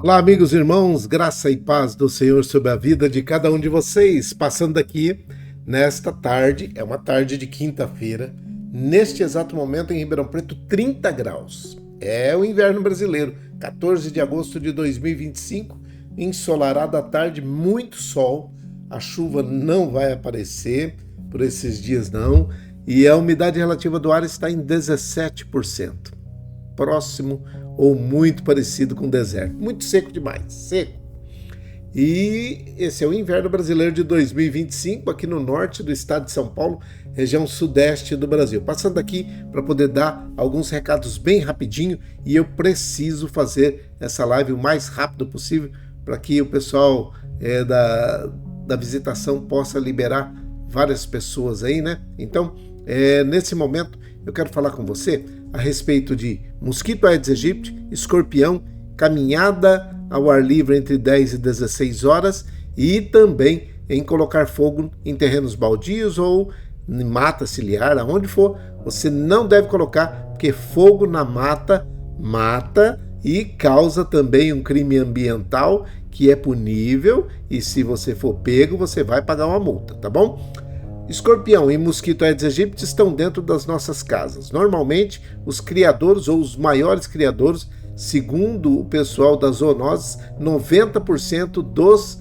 Olá, amigos e irmãos, graça e paz do Senhor sobre a vida de cada um de vocês. Passando aqui nesta tarde, é uma tarde de quinta-feira, neste exato momento em Ribeirão Preto, 30 graus. É o inverno brasileiro, 14 de agosto de 2025, ensolarado à tarde, muito sol, a chuva não vai aparecer por esses dias não, e a umidade relativa do ar está em 17%, próximo ou muito parecido com o deserto. Muito seco demais, seco. E esse é o inverno brasileiro de 2025, aqui no norte do estado de São Paulo, região sudeste do Brasil. Passando aqui para poder dar alguns recados bem rapidinho, e eu preciso fazer essa live o mais rápido possível para que o pessoal da visitação possa liberar várias pessoas aí, né? Então, nesse momento, eu quero falar com você a respeito de mosquito Aedes aegypti, escorpião, caminhada ao ar livre entre 10 e 16 horas e também em colocar fogo em terrenos baldios ou em mata ciliar, aonde for, você não deve colocar, porque fogo na mata mata e causa também um crime ambiental que é punível, e se você for pego, você vai pagar uma multa, tá bom? Escorpião e mosquito Aedes aegypti estão dentro das nossas casas. Normalmente, os criadores ou os maiores criadores, segundo o pessoal das zoonoses, 90% dos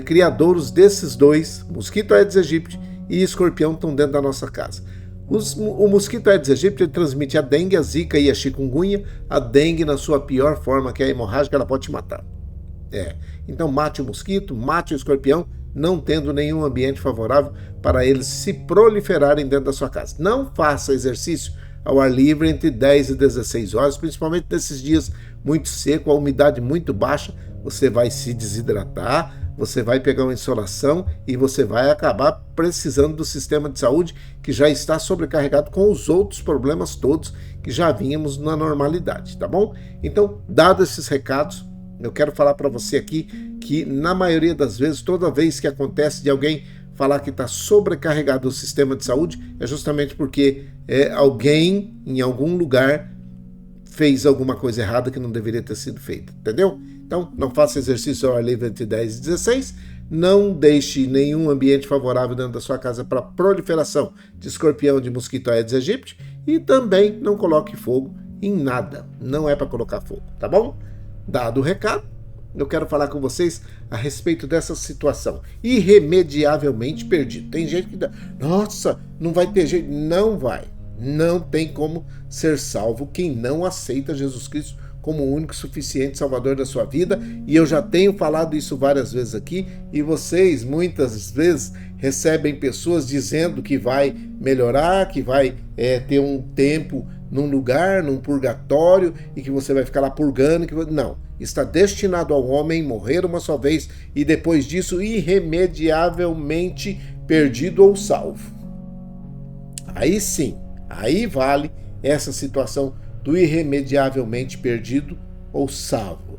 criadores desses dois, mosquito Aedes aegypti e escorpião, estão dentro da nossa casa. O mosquito Aedes aegypti transmite a dengue, a zika e a chikungunya. A dengue, na sua pior forma, que é a hemorrágica, ela pode te matar. Então mate o mosquito, mate o escorpião, não tendo nenhum ambiente favorável para eles se proliferarem dentro da sua casa. Não faça exercício ao ar livre entre 10 e 16 horas, principalmente nesses dias muito secos, a umidade muito baixa, você vai se desidratar, você vai pegar uma insolação e você vai acabar precisando do sistema de saúde que já está sobrecarregado com os outros problemas todos que já vínhamos na normalidade, tá bom? Então, dados esses recados, eu quero falar para você aqui que, na maioria das vezes, toda vez que acontece de alguém falar que está sobrecarregado o sistema de saúde, é justamente porque alguém, em algum lugar, fez alguma coisa errada que não deveria ter sido feita, entendeu? Então, não faça exercício ao ar livre entre 10 e 16, não deixe nenhum ambiente favorável dentro da sua casa para proliferação de escorpião, de mosquito Aedes aegypti, e também não coloque fogo em nada, não é para colocar fogo, tá bom? Dado o recado, eu quero falar com vocês a respeito dessa situação. Irremediavelmente perdido. Tem gente que dá, nossa, não vai ter jeito. Não vai. Não tem como ser salvo quem não aceita Jesus Cristo como o único e suficiente Salvador da sua vida. E eu já tenho falado isso várias vezes aqui, e vocês muitas vezes recebem pessoas dizendo que vai melhorar, que vai ter um tempo num lugar, num purgatório, e que você vai ficar lá purgando. Não, está destinado ao homem morrer uma só vez e depois disso irremediavelmente perdido ou salvo. Aí sim, aí vale essa situação do irremediavelmente perdido ou salvo.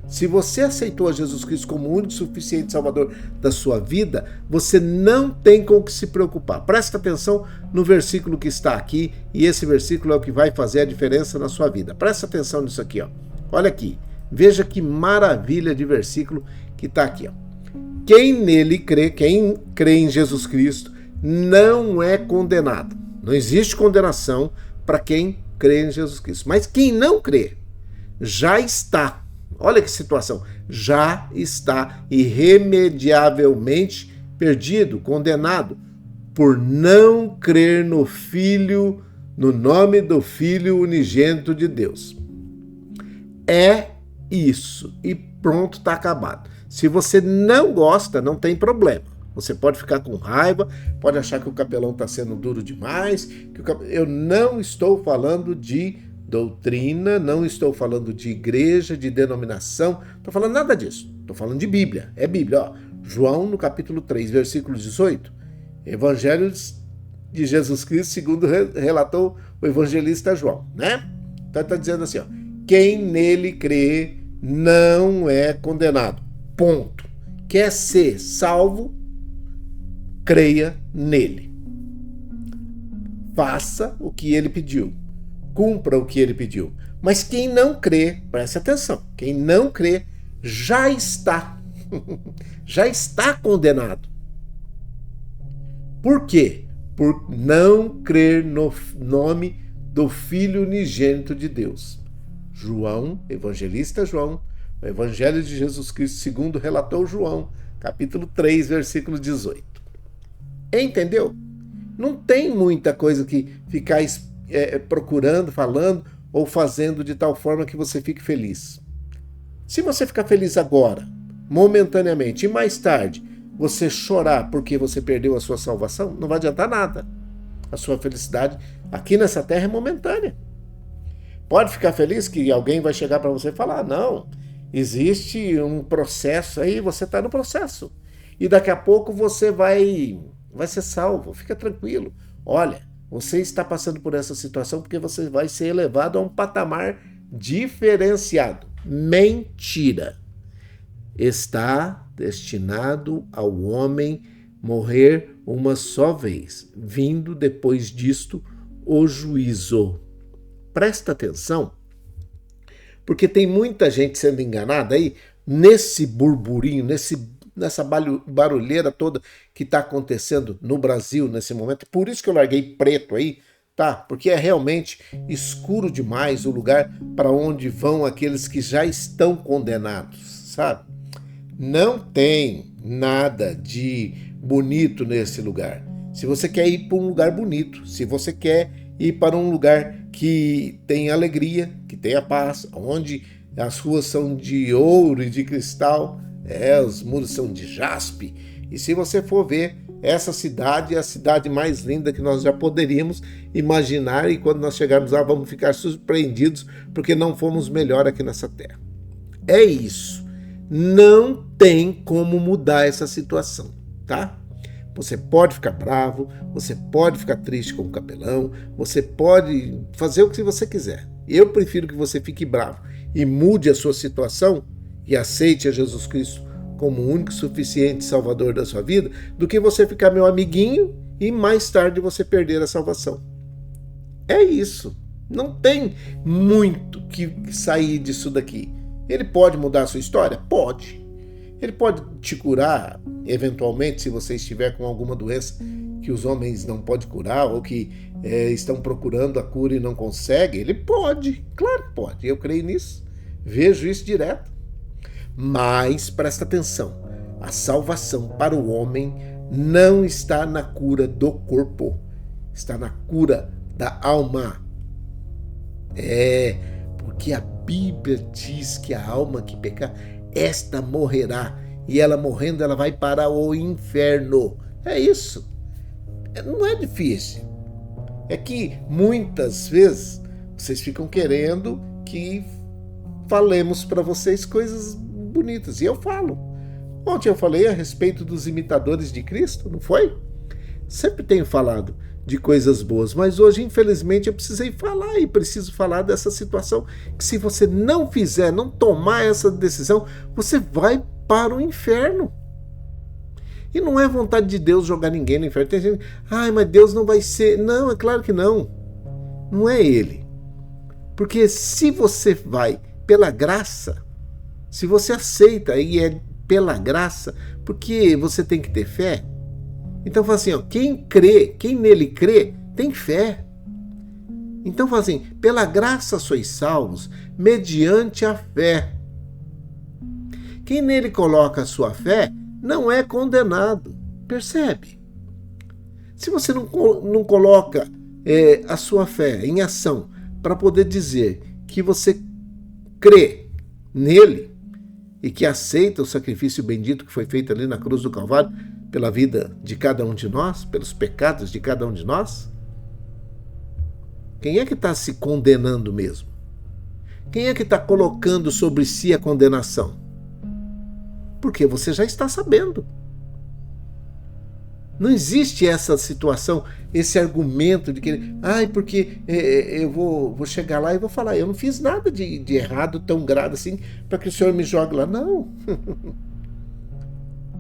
Se você aceitou a Jesus Cristo como o único e suficiente Salvador da sua vida, você não tem com o que se preocupar. Presta atenção no versículo que está aqui, e esse versículo é o que vai fazer a diferença na sua vida. Presta atenção nisso aqui, ó. Olha aqui, veja que maravilha de versículo que está aqui, ó. Quem nele crê, quem crê em Jesus Cristo, não é condenado. Não existe condenação para quem crê em Jesus Cristo. Mas quem não crê, já está. Olha que situação, já está irremediavelmente perdido, condenado, por não crer no Filho, no nome do Filho unigênito de Deus. É isso, e pronto, está acabado. Se você não gosta, não tem problema. Você pode ficar com raiva, pode achar que o capelão está sendo duro demais. Eu não estou falando de doutrina, não estou falando de igreja, de denominação, estou falando nada disso, estou falando de Bíblia, é Bíblia, ó. João no capítulo 3, versículo 18, Evangelho de Jesus Cristo segundo relatou o evangelista João, né? Então está dizendo assim, ó, quem nele crê não é condenado, ponto. Quer ser salvo, creia nele, faça o que ele pediu, cumpra o que ele pediu. Mas quem não crê, preste atenção, quem não crê já está, já está condenado. Por quê? Por não crer no nome do Filho unigênito de Deus. João, evangelista João, o Evangelho de Jesus Cristo segundo relatou João, capítulo 3, versículo 18. Entendeu? Não tem muita coisa que ficar procurando, falando ou fazendo de tal forma que você fique feliz. Se você ficar feliz agora, momentaneamente, e mais tarde você chorar porque você perdeu a sua salvação, não vai adiantar nada. A sua felicidade aqui nessa terra é momentânea. Pode ficar feliz que alguém vai chegar para você e falar, não, existe um processo aí, você está no processo. E daqui a pouco você vai ser salvo, fica tranquilo. Olha, você está passando por essa situação porque você vai ser elevado a um patamar diferenciado. Mentira! Está destinado ao homem morrer uma só vez, vindo depois disto o juízo. Presta atenção, porque tem muita gente sendo enganada aí nesse burburinho, nessa barulheira toda que está acontecendo no Brasil nesse momento. Por isso que eu larguei preto aí, tá? Porque é realmente escuro demais o lugar para onde vão aqueles que já estão condenados, sabe? Não tem nada de bonito nesse lugar. Se você quer ir para um lugar bonito, se você quer ir para um lugar que tem alegria, que tenha paz, onde as ruas são de ouro e de cristal, os muros são de jaspe, e se você for ver, essa cidade é a cidade mais linda que nós já poderíamos imaginar, e quando nós chegarmos lá vamos ficar surpreendidos porque não fomos melhor aqui nessa terra. É isso. Não tem como mudar essa situação, tá? Você pode ficar bravo, você pode ficar triste com o capelão, você pode fazer o que você quiser. Eu prefiro que você fique bravo e mude a sua situação e aceite a Jesus Cristo como o único e suficiente salvador da sua vida, do que você ficar meu amiguinho e mais tarde você perder a salvação. É isso. Não tem muito que sair disso daqui. Ele pode mudar a sua história? Pode. Ele pode te curar, eventualmente, se você estiver com alguma doença que os homens não podem curar ou que estão procurando a cura e não conseguem. Ele pode, claro que pode. Eu creio nisso. Vejo isso direto. Mas, presta atenção, a salvação para o homem não está na cura do corpo, está na cura da alma. Porque a Bíblia diz que a alma que pecar, esta morrerá, e ela morrendo, ela vai para o inferno. É isso. Não é difícil. É que muitas vezes vocês ficam querendo que falemos para vocês coisas bonitas, e eu falo. Ontem eu falei a respeito dos imitadores de Cristo, não foi? Sempre tenho falado de coisas boas, mas hoje, infelizmente, eu precisei falar e preciso falar dessa situação que se você não fizer, não tomar essa decisão, você vai para o inferno. E não é vontade de Deus jogar ninguém no inferno. Tem gente, mas Deus não vai ser... Não, é claro que não. Não é Ele. Porque se você vai pela graça, se você aceita e é pela graça, porque você tem que ter fé. Então fala assim, quem nele crê, tem fé. Então fala assim, pela graça sois salvos, mediante a fé. Quem nele coloca a sua fé, não é condenado. Percebe? Se você não coloca a sua fé em ação para poder dizer que você crê nele e que aceita o sacrifício bendito que foi feito ali na cruz do Calvário pela vida de cada um de nós, pelos pecados de cada um de nós, quem é que está se condenando mesmo? Quem é que está colocando sobre si a condenação? Porque você já está sabendo. Não existe essa situação, esse argumento de que, porque eu vou chegar lá e vou falar, eu não fiz nada de errado tão grave assim para que o Senhor me jogue lá. Não.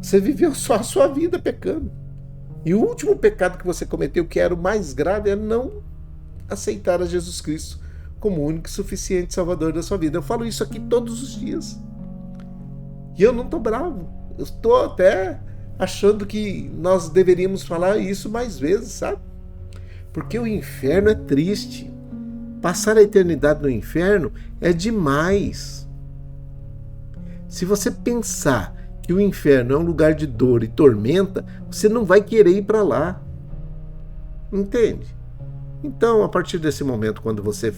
Você viveu só a sua vida pecando. E o último pecado que você cometeu, que era o mais grave, é não aceitar a Jesus Cristo como o único e suficiente Salvador da sua vida. Eu falo isso aqui todos os dias. E eu não estou bravo. Eu estou até achando que nós deveríamos falar isso mais vezes, sabe? Porque o inferno é triste. Passar a eternidade no inferno é demais. Se você pensar que o inferno é um lugar de dor e tormenta, você não vai querer ir para lá. Entende? Então, a partir desse momento, quando você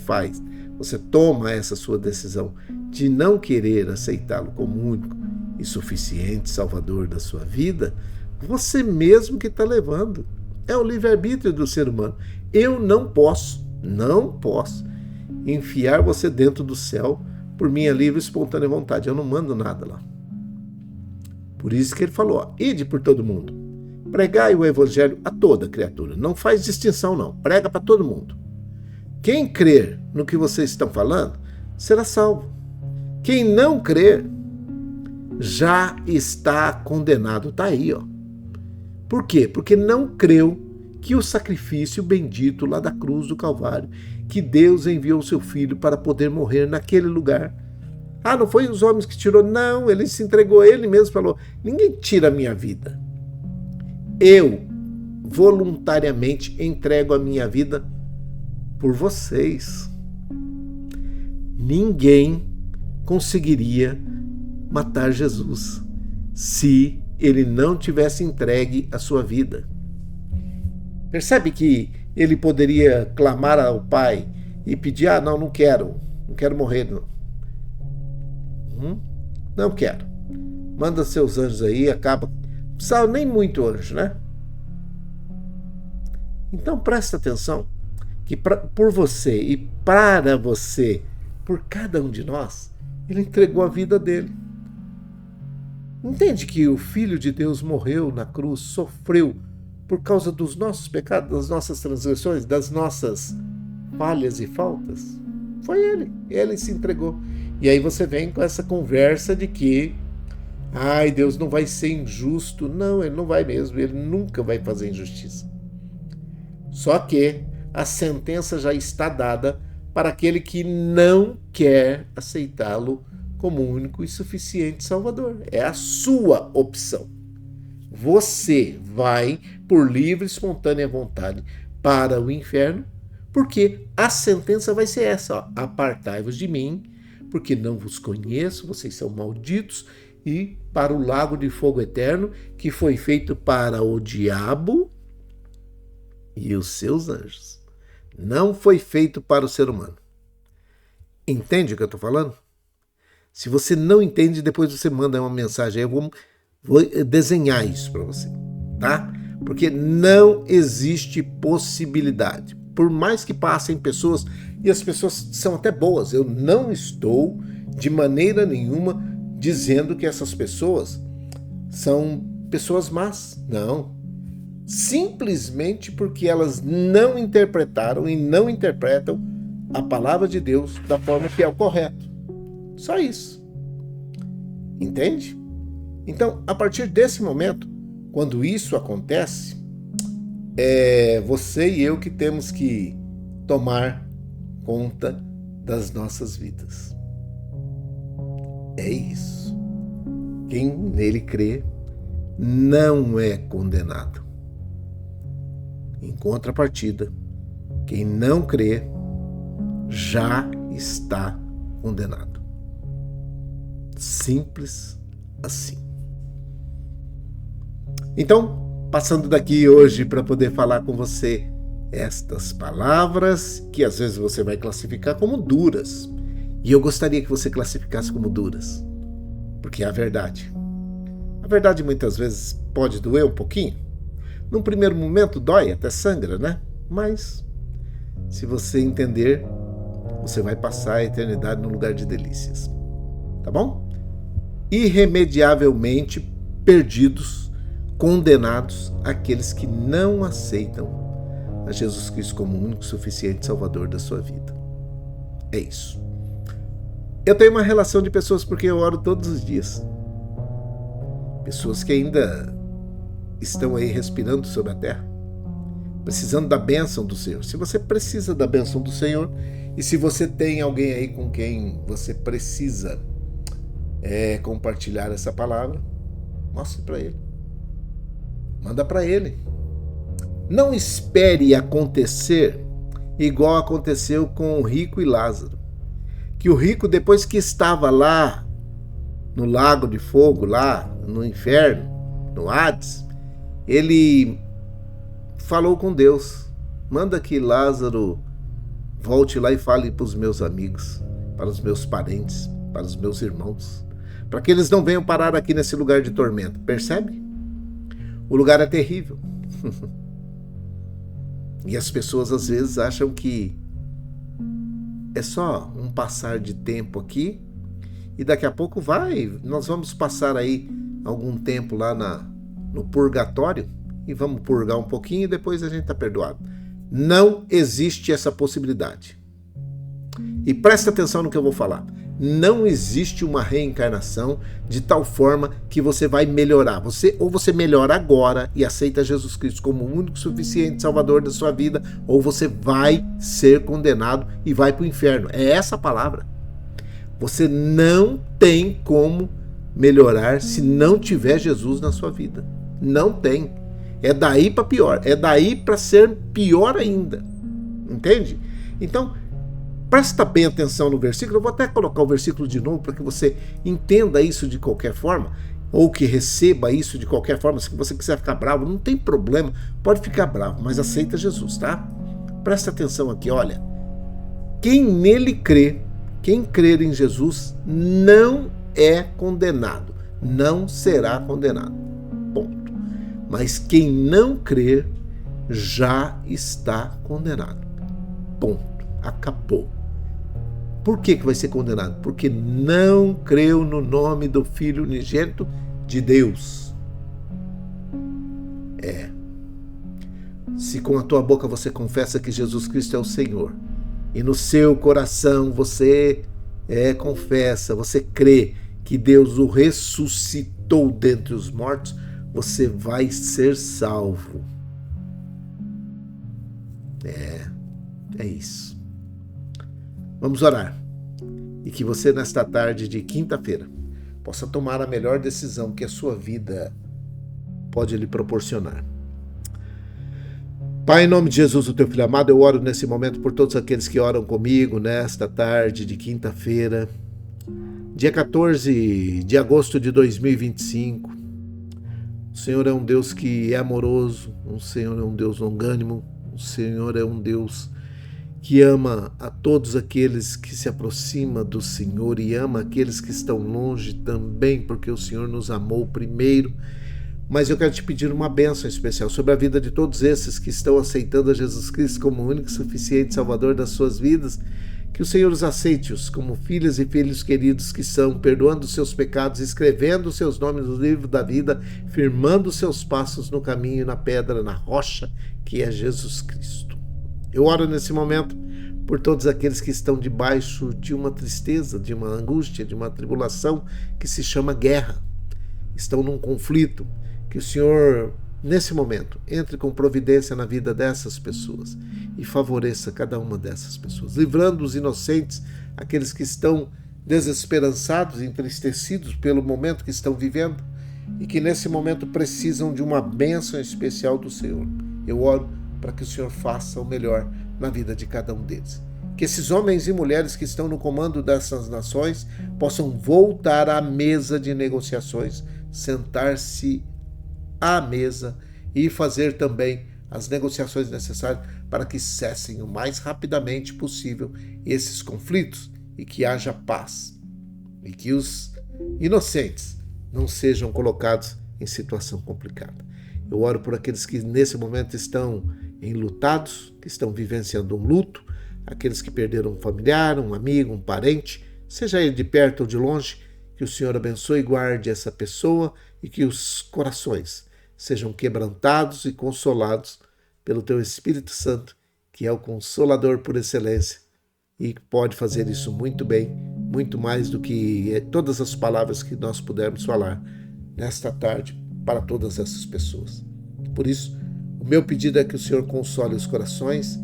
toma essa sua decisão de não querer aceitá-lo como único e suficiente salvador da sua vida, você mesmo que está levando. É o livre-arbítrio do ser humano. Eu não posso enfiar você dentro do céu por minha livre e espontânea vontade. Eu não mando nada lá. Por isso que ele falou, ide por todo mundo. Pregai o evangelho a toda criatura. Não faz distinção, não. Prega para todo mundo. Quem crer no que vocês estão falando, será salvo. Quem não crer, já está condenado. Está aí, ó. Por quê? Porque não creu que o sacrifício bendito lá da cruz do Calvário, que Deus enviou o seu Filho para poder morrer naquele lugar. Ah, não foi os homens que tirou? Não, ele se entregou, ele mesmo falou, ninguém tira a minha vida. Eu voluntariamente entrego a minha vida por vocês. Ninguém conseguiria matar Jesus se ele não tivesse entregue a sua vida. Percebe que ele poderia clamar ao Pai e pedir, não quero morrer, não quero. Manda seus anjos aí, acaba. Não precisa nem muito anjo, né? Então presta atenção que por você e para você, por cada um de nós, ele entregou a vida dele. Entende que o Filho de Deus morreu na cruz, sofreu por causa dos nossos pecados, das nossas transgressões, das nossas falhas e faltas? Foi ele se entregou. E aí você vem com essa conversa de que Deus não vai ser injusto. Não, ele não vai mesmo, ele nunca vai fazer injustiça. Só que a sentença já está dada para aquele que não quer aceitá-lo como único e suficiente Salvador. É a sua opção. Você vai, por livre e espontânea vontade, para o inferno, porque a sentença vai ser essa: apartai-vos de mim, porque não vos conheço, vocês são malditos, e para o lago de fogo eterno, que foi feito para o diabo e os seus anjos. Não foi feito para o ser humano. Entende o que eu estou falando? Se você não entende, depois você manda uma mensagem. Eu vou desenhar isso para você, tá? Porque não existe possibilidade. Por mais que passem pessoas, e as pessoas são até boas, eu não estou de maneira nenhuma dizendo que essas pessoas são pessoas más. Não. Simplesmente porque elas não interpretaram e não interpretam a palavra de Deus da forma que é o correto. Só isso. Entende? Então, a partir desse momento, quando isso acontece, é você e eu que temos que tomar conta das nossas vidas. É isso. Quem nele crê não é condenado. Em contrapartida, quem não crê já está condenado. Simples assim. Então, passando daqui hoje para poder falar com você estas palavras que às vezes você vai classificar como duras. E eu gostaria que você classificasse como duras, porque é a verdade. A verdade muitas vezes pode doer um pouquinho. Num primeiro momento dói, até sangra, né? Mas se você entender, você vai passar a eternidade num lugar de delícias. Tá bom? Irremediavelmente perdidos, condenados aqueles que não aceitam a Jesus Cristo como o único e suficiente Salvador da sua vida. É isso. Eu tenho uma relação de pessoas porque eu oro todos os dias. Pessoas que ainda estão aí respirando sobre a terra, precisando da bênção do Senhor. Se você precisa da bênção do Senhor, e se você tem alguém aí com quem você precisa compartilhar essa palavra, mostre para ele. Manda para ele. Não espere acontecer igual aconteceu com o rico e Lázaro. Que o rico, depois que estava lá no lago de fogo, lá no inferno, no Hades, ele falou com Deus: manda que Lázaro volte lá e fale para os meus amigos, para os meus parentes, para os meus irmãos, para que eles não venham parar aqui nesse lugar de tormento. Percebe? O lugar é terrível. E as pessoas às vezes acham que é só um passar de tempo aqui e daqui a pouco nós vamos passar aí algum tempo lá no purgatório e vamos purgar um pouquinho e depois a gente está perdoado. Não existe essa possibilidade. E presta atenção no que eu vou falar. Não existe uma reencarnação de tal forma que você vai melhorar. Ou você melhora agora e aceita Jesus Cristo como o único suficiente Salvador da sua vida, ou você vai ser condenado e vai para o inferno. É essa a palavra. Você não tem como melhorar se não tiver Jesus na sua vida. Não tem. É daí para pior. É daí para ser pior ainda. Entende? Então, presta bem atenção no versículo. Eu vou até colocar o versículo de novo para que você entenda isso de qualquer forma, ou que receba isso de qualquer forma. Se você quiser ficar bravo, não tem problema, pode ficar bravo, mas aceita Jesus, tá? Presta atenção aqui, olha. Quem nele crê, quem crer em Jesus, não é condenado, não será condenado. Ponto. Mas quem não crer já está condenado. Ponto. Acabou. Por que vai ser condenado? Porque não creu no nome do Filho unigênito de Deus. Se com a tua boca você confessa que Jesus Cristo é o Senhor, e no seu coração você confessa, você crê que Deus o ressuscitou dentre os mortos, você vai ser salvo. É isso. Vamos orar. E que você, nesta tarde de quinta-feira, possa tomar a melhor decisão que a sua vida pode lhe proporcionar. Pai, em nome de Jesus, o teu filho amado, eu oro nesse momento por todos aqueles que oram comigo nesta tarde de quinta-feira, dia 14 de agosto de 2025. O Senhor é um Deus que é amoroso, o Senhor é um Deus longânimo, o Senhor é um Deus que ama a todos aqueles que se aproximam do Senhor e ama aqueles que estão longe também, porque o Senhor nos amou primeiro. Mas eu quero te pedir uma bênção especial sobre a vida de todos esses que estão aceitando a Jesus Cristo como o único e suficiente Salvador das suas vidas, que o Senhor os aceite-os como filhas e filhos queridos que são, perdoando os seus pecados, escrevendo os seus nomes no livro da vida, firmando os seus passos no caminho, na pedra, na rocha, que é Jesus Cristo. Eu oro nesse momento por todos aqueles que estão debaixo de uma tristeza, de uma angústia, de uma tribulação que se chama guerra. Estão num conflito. Que o Senhor, nesse momento, entre com providência na vida dessas pessoas e favoreça cada uma dessas pessoas, livrando os inocentes, aqueles que estão desesperançados, entristecidos pelo momento que estão vivendo e que nesse momento precisam de uma bênção especial do Senhor. Eu oro para que o Senhor faça o melhor na vida de cada um deles. Que esses homens e mulheres que estão no comando dessas nações possam voltar à mesa de negociações, sentar-se à mesa e fazer também as negociações necessárias para que cessem o mais rapidamente possível esses conflitos e que haja paz e que os inocentes não sejam colocados em situação complicada. Eu oro por aqueles que nesse momento estão enlutados, que estão vivenciando um luto, aqueles que perderam um familiar, um amigo, um parente, seja ele de perto ou de longe, que o Senhor abençoe e guarde essa pessoa e que os corações sejam quebrantados e consolados pelo Teu Espírito Santo, que é o Consolador por excelência e pode fazer isso muito bem, muito mais do que todas as palavras que nós pudermos falar nesta tarde para todas essas pessoas. Por isso, o meu pedido é que o Senhor console os corações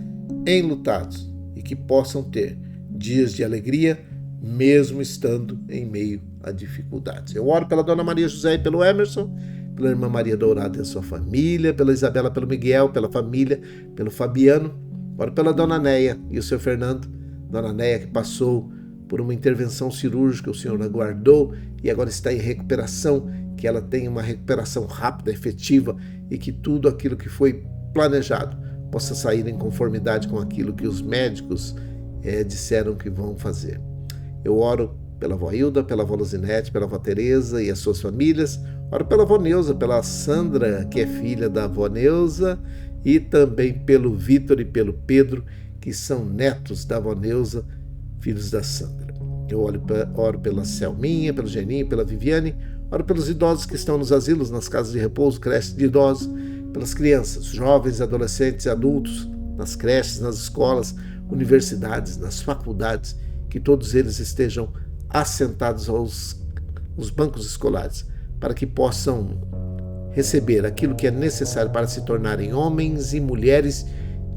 enlutados e que possam ter dias de alegria, mesmo estando em meio a dificuldades. Eu oro pela Dona Maria José e pelo Emerson, pela irmã Maria Dourada e a sua família, pela Isabela, pelo Miguel, pela família, pelo Fabiano. Oro pela Dona Neia e o seu Fernando. Dona Neia que passou por uma intervenção cirúrgica, o Senhor aguardou e agora está em recuperação, que ela tenha uma recuperação rápida, efetiva e que tudo aquilo que foi planejado possa sair em conformidade com aquilo que os médicos disseram que vão fazer. Eu oro pela avó Hilda, pela avó Luzinete, pela avó Tereza e as suas famílias. Oro pela avó Neuza, pela Sandra, que é filha da avó Neuza, e também pelo Vitor e pelo Pedro, que são netos da avó Neuza, filhos da Sandra. Eu oro pela Selminha, pelo Geninho, pela Viviane. Oro pelos idosos que estão nos asilos, nas casas de repouso, creches de idosos, pelas crianças, jovens, adolescentes e adultos, nas creches, nas escolas, universidades, nas faculdades, que todos eles estejam assentados aos bancos escolares, para que possam receber aquilo que é necessário para se tornarem homens e mulheres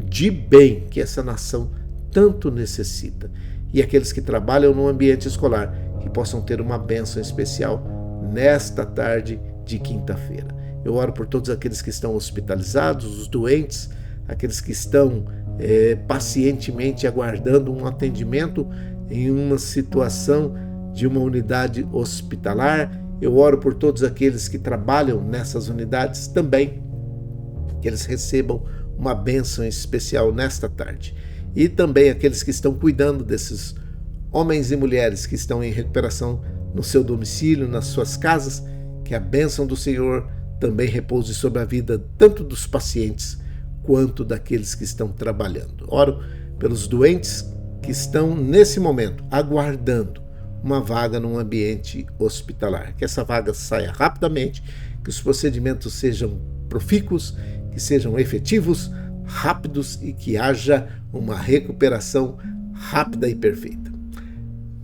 de bem, que essa nação tanto necessita. E aqueles que trabalham no ambiente escolar, que possam ter uma bênção especial nesta tarde de quinta-feira. Eu oro por todos aqueles que estão hospitalizados, os doentes, aqueles que estão pacientemente aguardando um atendimento em uma situação de uma unidade hospitalar. Eu oro por todos aqueles que trabalham nessas unidades também, que eles recebam uma bênção especial nesta tarde. E também aqueles que estão cuidando desses homens e mulheres que estão em recuperação no seu domicílio, nas suas casas, que a bênção do Senhor também repouse sobre a vida tanto dos pacientes quanto daqueles que estão trabalhando. Oro pelos doentes que estão nesse momento aguardando uma vaga num ambiente hospitalar. Que essa vaga saia rapidamente, que os procedimentos sejam profícuos, que sejam efetivos, rápidos e que haja uma recuperação rápida e perfeita.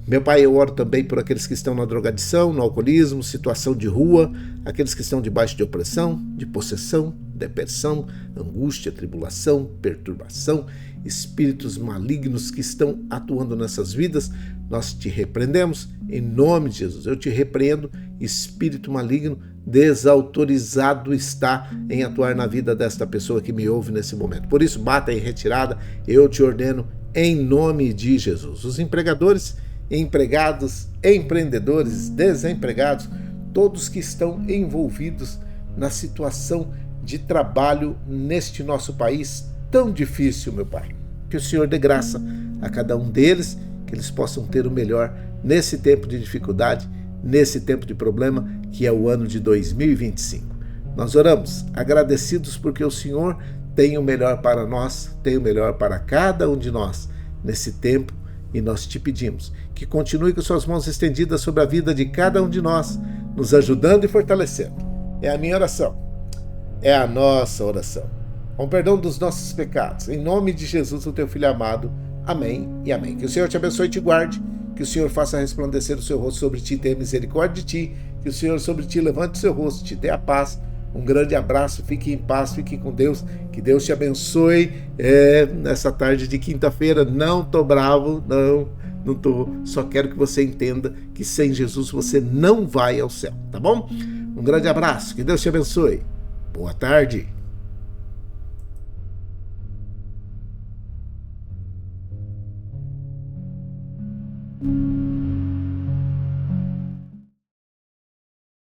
Meu Pai, eu oro também por aqueles que estão na drogadição, no alcoolismo, situação de rua, aqueles que estão debaixo de opressão, de possessão, depressão, angústia, tribulação, perturbação, espíritos malignos que estão atuando nessas vidas. Nós te repreendemos em nome de Jesus. Eu te repreendo, espírito maligno, desautorizado está em atuar na vida desta pessoa que me ouve nesse momento. Por isso, bata em retirada, eu te ordeno em nome de Jesus. Os empregadores, empregados, empreendedores, desempregados, todos que estão envolvidos na situação de trabalho neste nosso país tão difícil, meu Pai. Que o Senhor dê graça a cada um deles, que eles possam ter o melhor nesse tempo de dificuldade, nesse tempo de problema, que é o ano de 2025. Nós oramos agradecidos porque o Senhor tem o melhor para nós, tem o melhor para cada um de nós nesse tempo, e nós te pedimos que continue com suas mãos estendidas sobre a vida de cada um de nós, nos ajudando e fortalecendo. É a minha oração, é a nossa oração. Com perdão dos nossos pecados, em nome de Jesus, o teu Filho amado. Amém e amém. Que o Senhor te abençoe e te guarde, que o Senhor faça resplandecer o seu rosto sobre ti e tenha misericórdia de ti, que o Senhor sobre ti levante o seu rosto, te dê a paz. Um grande abraço, fique em paz, fique com Deus, que Deus te abençoe nessa tarde de quinta-feira. Não tô bravo, não tô, só quero que você entenda que sem Jesus você não vai ao céu, tá bom? Um grande abraço, que Deus te abençoe. Boa tarde.